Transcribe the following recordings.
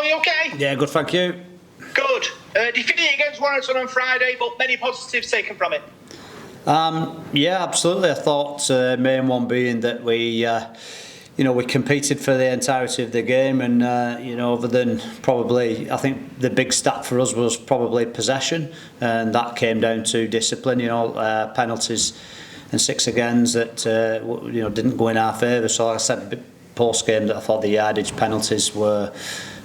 you okay? Yeah, good, thank you. Good. Defeated against Warrington on Friday, but many positives taken from it. Yeah, absolutely. I thought main one being that we competed for the entirety of the game, and other than probably, I think the big stat for us was probably possession, and that came down to discipline. Penalties and 6 agains that didn't go in our favour. So, like I said post game, that I thought the yardage penalties were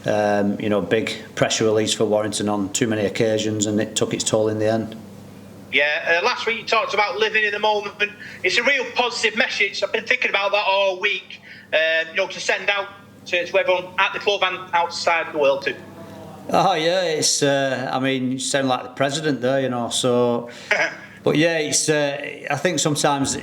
big pressure release for Warrington on too many occasions, and it took its toll in the end. Yeah, last week you talked about living in the moment. It's a real positive message. I've been thinking about that all week, to send out to everyone at the club and outside the world too. Oh yeah, it's. You sound like the president there, So, but yeah, it's. I think sometimes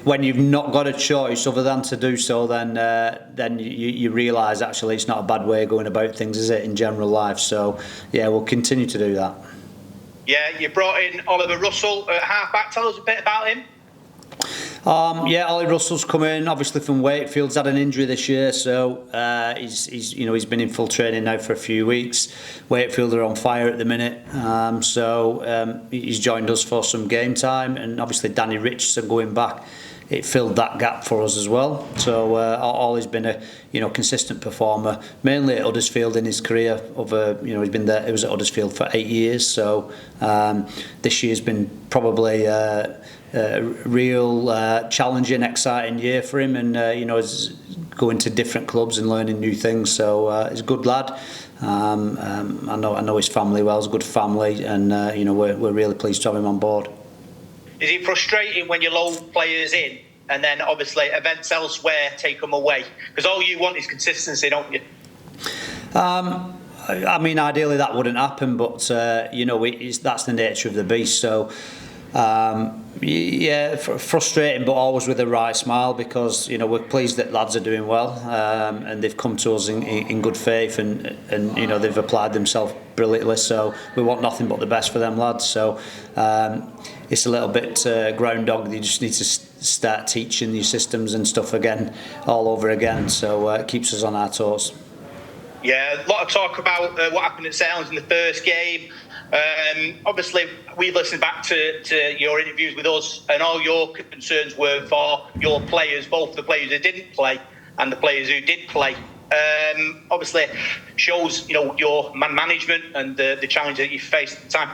when you've not got a choice other than to do so, then you realise actually it's not a bad way of going about things, is it, in general life? So yeah, we'll continue to do that. Yeah, you brought in Olly Russell at half-back. Tell us a bit about him. Olly Russell's come in, obviously from Wakefield. He's had an injury this year, so he's been in full training now for a few weeks. Wakefield are on fire at the minute, so he's joined us for some game time, and obviously Danny Richardson going back, it filled that gap for us as well. So Ollie's been a consistent performer, mainly at Huddersfield in his career. He's been there. He was at Huddersfield for 8 years. So this year's been probably a real challenging, exciting year for him, and he's going to different clubs and learning new things. So he's a good lad. I know his family well. He's a good family, and we're really pleased to have him on board. Is it frustrating when you load players in and then obviously events elsewhere take them away? Because all you want is consistency, don't you? Ideally that wouldn't happen, but that's the nature of the beast. So frustrating, but always with a wry smile, because we're pleased that lads are doing well, and they've come to us in good faith, and they've applied themselves brilliantly. So we want nothing but the best for them lads. So it's a little bit groundhog. You just need to start teaching new systems and stuff again, all over again. So it keeps us on our toes. Yeah, a lot of talk about what happened at Sounds in the first game. Obviously, we listened back to your interviews with us, and all your concerns were for your players, both the players who didn't play and the players who did play. Obviously, shows your man management and the challenge that you faced at the time.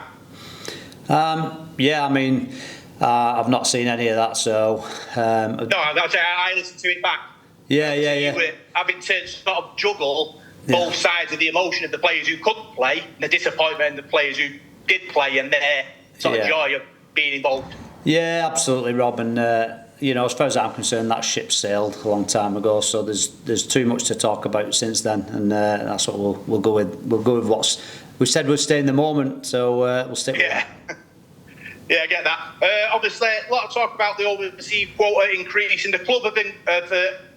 I've not seen any of that, so. No, I listened to it back. Yeah. You were having to sort of juggle both sides of the emotion of the players who couldn't play, and the disappointment of the players who did play, and their sort of joy of being involved. Yeah, absolutely, Rob. And as far as I'm concerned, that ship sailed a long time ago. So there's too much to talk about since then, and that's what we'll go with. We'll go with what's we said. We'll stay in the moment, so we'll stick with that. Yeah, I get that. Obviously, a lot of talk about the overseas quota increase, and the club have been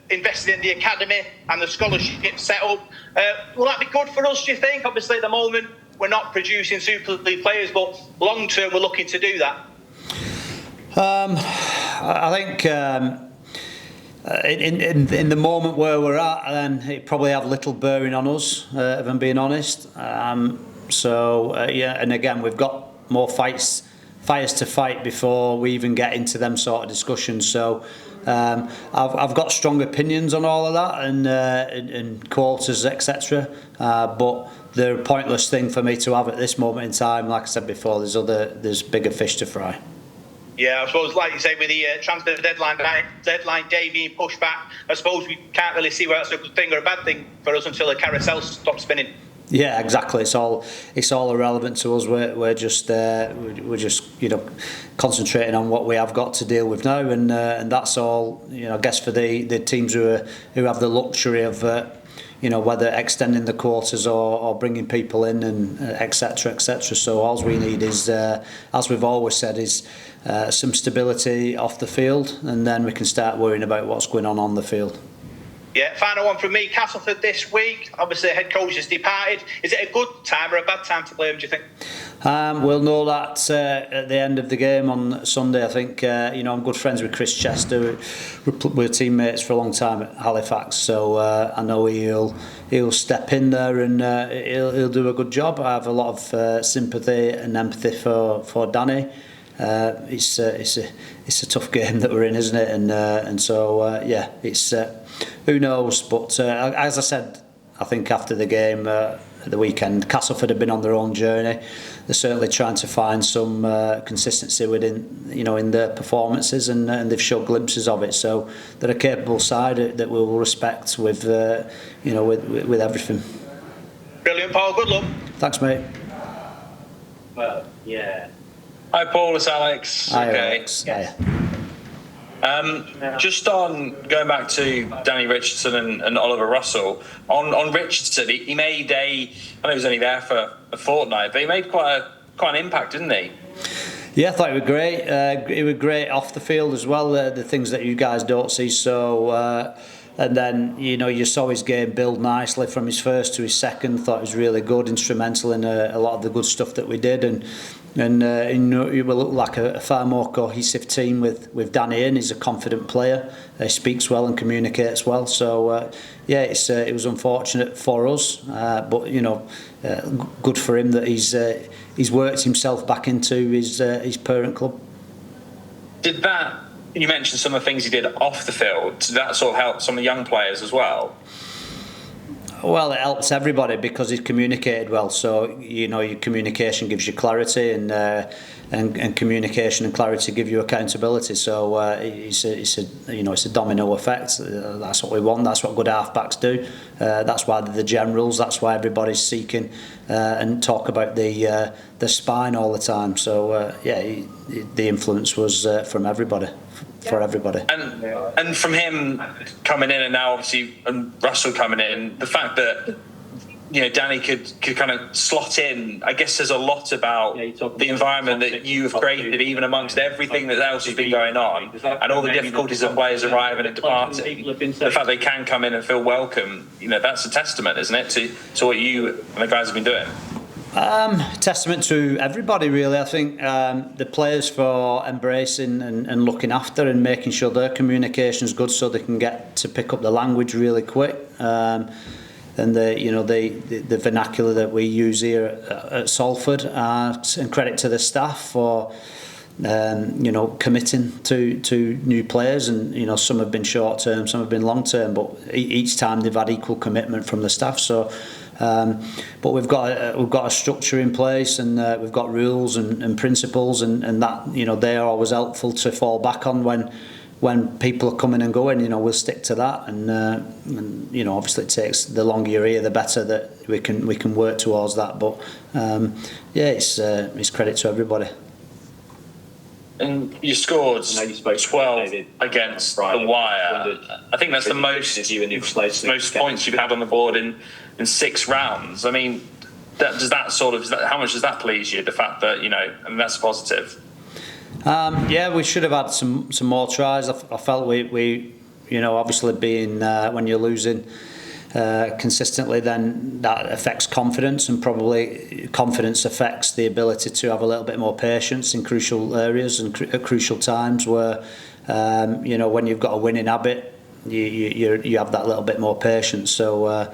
invested in the academy and the scholarship set up. Will that be good for us, do you think? Obviously, at the moment, we're not producing Super League players, but long term, we're looking to do that. I think in the moment where we're at, then it probably have little bearing on us, if I'm being honest. And again, we've got more fires to fight before we even get into them sort of discussions. So I've got strong opinions on all of that, and quotas, etc. But they're a pointless thing for me to have at this moment in time. Like I said before, there's bigger fish to fry. Yeah, I suppose, like you say, with the transfer deadline day being pushed back, I suppose we can't really see whether that's a good thing or a bad thing for us until the carousel stops spinning. Yeah, exactly. It's all irrelevant to us. We're just concentrating on what we have got to deal with now, and that's all. I guess for the teams who have the luxury of whether extending the quotas or bringing people in, and etc. So all we need is, as we've always said, is some stability off the field, and then we can start worrying about what's going on the field. Yeah, final one from me. Castleford this week. Obviously, the head coach has departed. Is it a good time or a bad time to play him, do you think? We'll know that at the end of the game on Sunday. I think I'm good friends with Chris Chester. We're teammates for a long time at Halifax, so I know he'll step in there and he'll do a good job. I have a lot of sympathy and empathy for Danny. It's a tough game that we're in, isn't it? And so it's who knows. But as I said, I think after the game at the weekend, Castleford have been on their own journey. They're certainly trying to find some consistency within, in their performances, and they've showed glimpses of it. So they're a capable side that we will respect with everything. Brilliant, Paul. Good luck. Thanks, mate. Well, yeah. Hi, Paul. It's Alex. Hi, okay. Alex. Hiya. Just on going back to Danny Richardson and Oliver Russell, on Richardson, he made I know he was only there for a fortnight, but he made quite an impact, didn't he? Yeah, I thought he was great. He was great off the field as well. The things that you guys don't see. So, and then you saw his game build nicely from his first to his second. Thought he was really good, instrumental in a lot of the good stuff that we did, and he will look like a far more cohesive team with Danny in. He's a confident player. He speaks well and communicates well. So it was unfortunate for us, but good for him that he's worked himself back into his parent club. Did that? You mentioned some of the things he did off the field. Did that sort of help some of the young players as well? Well, it helps everybody because he's communicated well. So your communication gives you clarity, and communication and clarity give you accountability. So it's a domino effect. That's what we want. That's what good halfbacks do. That's why they're the generals. That's why everybody's seeking and talk about the spine all the time. So the influence was from everybody. For everybody. And from him coming in, and now obviously and Russell coming in, the fact that Danny could kind of slot in, I guess says a lot about the environment that you have created, even amongst everything that else has been going on, and all the difficulties of players arriving and departing. The fact they can come in and feel welcome, that's a testament, isn't it, to what you and the guys have been doing? Testament to everybody, really. I think the players for embracing and looking after and making sure their communication is good, so they can get to pick up the language really quick. And the vernacular that we use here at Salford, and credit to the staff for committing to new players, and some have been short term, some have been long term, but each time they've had equal commitment from the staff. So. But we've got a structure in place, and we've got rules and principles, and that they are always helpful to fall back on when people are coming and going. We'll stick to that, and obviously it takes, the longer you're here, the better that we can work towards that. But it's credit to everybody. And you scored 12 against the Wire. I think that's the most points you've had on the board in 6 rounds. I mean, how much does that please you? The fact that that's positive. We should have had some more tries. I felt we obviously being when you're losing consistently, then that affects confidence, and probably confidence affects the ability to have a little bit more patience in crucial areas and at crucial times where when you've got a winning habit, you have that little bit more patience. So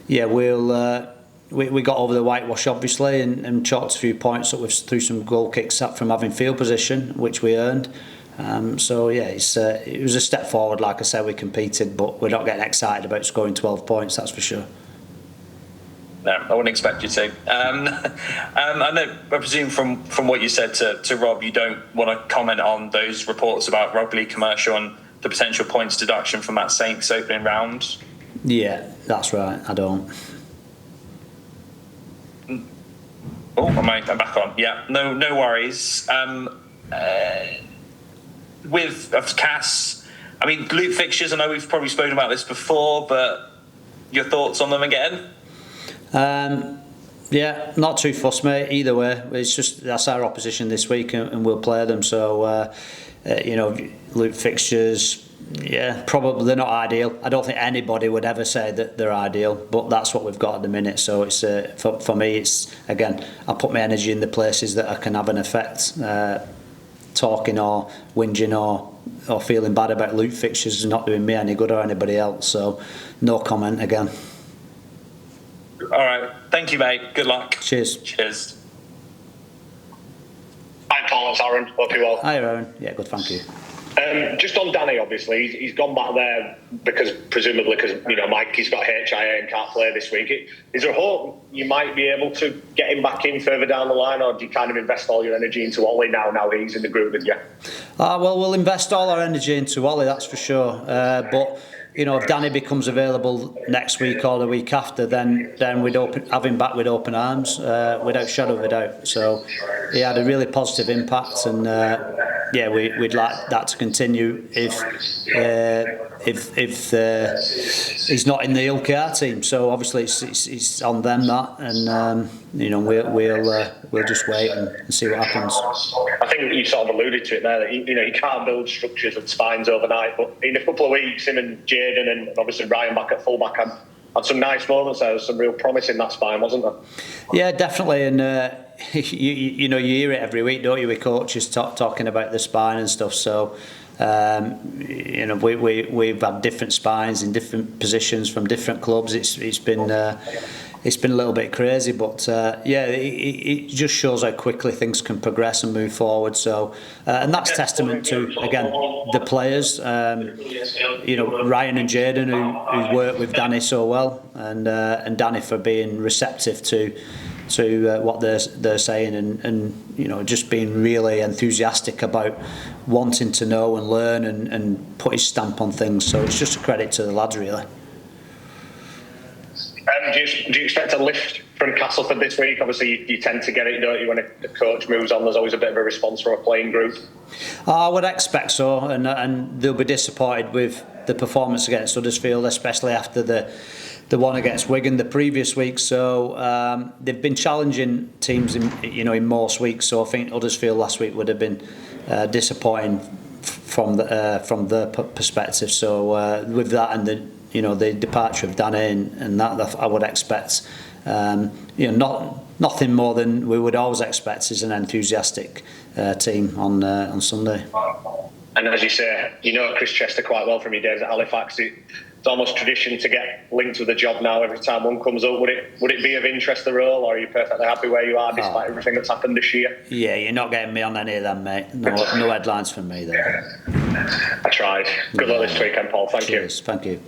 we got over the whitewash obviously, and chalked a few points up through some goal kicks from having field position, which we earned. It was a step forward. Like I said, we competed, but we're not getting excited about scoring 12 points, that's for sure. No, I wouldn't expect you to. I presume from what you said to Rob, you don't want to comment on those reports about rugby commercial and the potential points deduction from that Saints opening round. Yeah, that's right. I don't. Oh, I'm back on. Yeah, no worries. With Cass, I mean, Luke fixtures, I know we've probably spoken about this before, but your thoughts on them again? Not too fussed, mate, either way. It's just, that's our opposition this week, and we'll play them. So, Luke fixtures, yeah, probably they're not ideal. I don't think anybody would ever say that they're ideal, but that's what we've got at the minute. So it's for me, it's again, I put my energy in the places that I can have an effect. Talking or whinging or feeling bad about loot fixtures is not doing me any good or anybody else. So no comment again. All right, thank you, mate. Good luck. Cheers. Cheers. Hi, Paul. It's Aaron. Hope you're well. Hi, Aaron. Yeah, good. Thank you. Just on Danny, obviously, he's gone back there presumably because Mikey's got HIA and can't play this week. Is there hope you might be able to get him back in further down the line, or do you kind of invest all your energy into Olly now he's in the group with you? Well, we'll invest all our energy into Olly, that's for sure. But if Danny becomes available next week or the week after, then we'd have him back with open arms, without shadow of a doubt. So he had a really positive impact, and we'd like that to continue if he's not in the LKR team. So obviously it's on them that, and we'll just wait and see what happens. I think you sort of alluded to it there that you can't build structures and spines overnight, but in a couple of weeks, him and Jaden and obviously Ryan back at fullback had some nice moments. There was some real promise in that spine, wasn't there? Yeah, definitely, and you hear it every week, don't you, with coaches talking about the spine and stuff. So we've had different spines in different positions from different clubs. It's been a little bit crazy, but it just shows how quickly things can progress and move forward. So and that's testament to, again, the players. Ryan and Jaden who work with Danny so well, and Danny for being receptive to what they're saying, and just being really enthusiastic about wanting to know and learn and put his stamp on things. So it's just a credit to the lads, really. Do you expect a lift from Castleford this week? Obviously, you tend to get it, don't you? When the coach moves on, there's always a bit of a response from a playing group. I would expect so, and they'll be disappointed with the performance against Huddersfield, especially after the one against Wigan the previous week. So they've been challenging teams in most weeks. So I think Huddersfield last week would have been disappointing from their perspective. So with that and the departure of Danny and that I would expect nothing more than we would always expect is an enthusiastic team on Sunday. And as you say, Chris Chester quite well from your days at Halifax. It's almost tradition to get linked with the job now every time one comes up. Would it be of interest, the role, or are you perfectly happy where you are despite everything that's happened this year? Yeah, you're not getting me on any of them, mate. No headlines from me there. I tried. Good luck this weekend, Paul. Thank you. Thank you.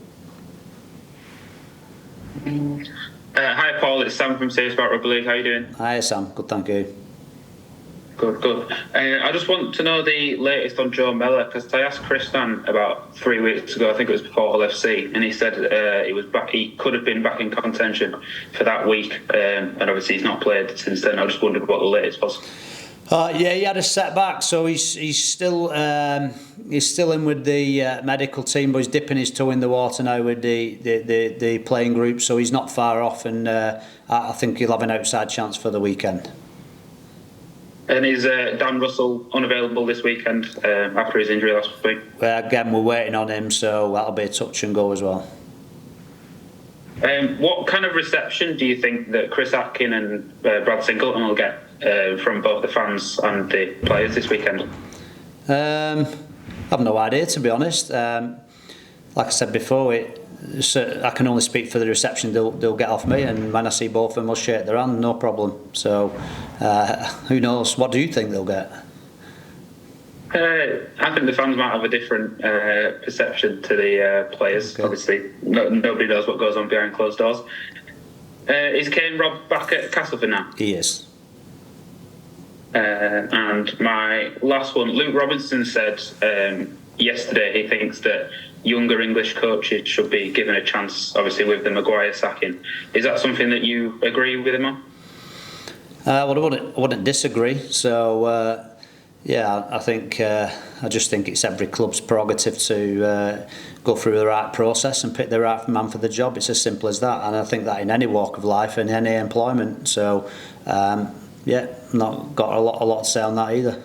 Hi Paul, it's Sam from Safe Sport Rugby League. How are you doing? Hi Sam, good, thank you. Good. I just want to know the latest on Joe Mellor, because I asked Chris Stan about 3 weeks ago, I think it was before Hull FC, and he said he could have been back in contention for that week, and obviously he's not played since then. I just wondered what the latest was. He had a setback, so he's still in with the medical team, but he's dipping his toe in the water now with the playing group, so he's not far off, and I think he'll have an outside chance for the weekend. And is Dan Russell unavailable this weekend after his injury last week? Again, we're waiting on him, so that'll be a touch and go as well. What kind of reception do you think that Chris Atkin and Brad Singleton will get from both the fans and the players this weekend? I've no idea, to be honest. Like I said before, I can only speak for the reception they'll get off me, and when I see both of them, I'll shake their hand, no problem. So who knows? What do you think they'll get? I think the fans might have a different perception to the players. Okay. Obviously, nobody knows what goes on behind closed doors. Is Kane Robb back at Castleford now? He is. And my last one, Luke Robinson said yesterday he thinks that younger English coaches should be given a chance, obviously with the Maguire sacking. Is that something that you agree with him on? Well, I wouldn't disagree. So, I think I just think it's every club's prerogative to go through the right process and pick the right man for the job. It's as simple as that, and I think that in any walk of life and any employment. So, not got a lot to say on that either.